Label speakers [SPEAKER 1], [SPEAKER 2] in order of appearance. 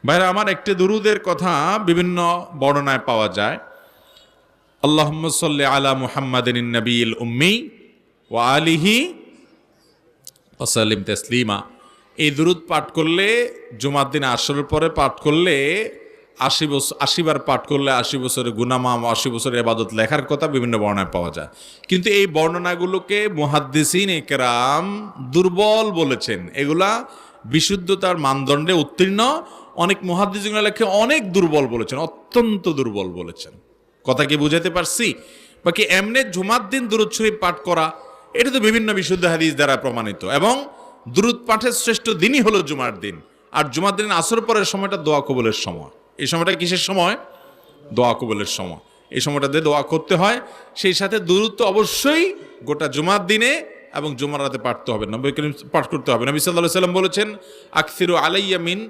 [SPEAKER 1] ভাইরা আমার, একটি দুরুদের কথা বিভিন্ন বর্ণনায় পাওয়া যায়। আল্লাহুম্মা সাল্লি আলা মুহাম্মাদিন নবিয়িল উম্মি ওয়া আলিহি ওয়া সাল্লিম তাসলিমা। এই দুরুদ পাঠ করলে জুমার দিন আসরের পরে পাঠ করলে ৮০ বার পাঠ করলে ৮০ বছরের গুনাহ মাফ, ৮০ বছরের ইবাদত লেখার কথা বিভিন্ন বর্ণনায় পাওয়া যায়। কিন্তু এই বর্ণনাগুলোকে মুহাদ্দিসিন কেরাম দুর্বল বলেছেন। এগুলা বিশুদ্ধতার মানদণ্ডে উত্তীর্ণ। অনেক মুহাদ্দিসিনরা লেখে অনেক দুর্বল বলেছেন, অত্যন্ত দুর্বল বলেছেন। কথা কি বুঝাতে পারছি? বাকি এমনি জুমার দিন দুরূদ শরীফ পাঠ করা, এটা তো বিভিন্ন বিশুদ্ধ হাদিস দ্বারা প্রমাণিত, এবং দুরূদ পাঠের শ্রেষ্ঠ দিনই হলো জুমার দিন। আর জুমার দিন আসর পরের সময়টা দোয়া কবুলের সময়। এই সময়টা কিসের সময়? দোয়া কবুলের সময়। এই সময়টাতে দোয়া করতে হয়। সেই সাথে দুরূদ তো অবশ্যই গোটা জুমার দিনে এবং জুমার রাতে পাঠতে হবে, নবী করিম পাঠ করতে হবে। নবী সাল্লাল্লাহু আলাইহি ওয়াসাল্লাম বলেছেন, আকসিরু আলাইয়া মিন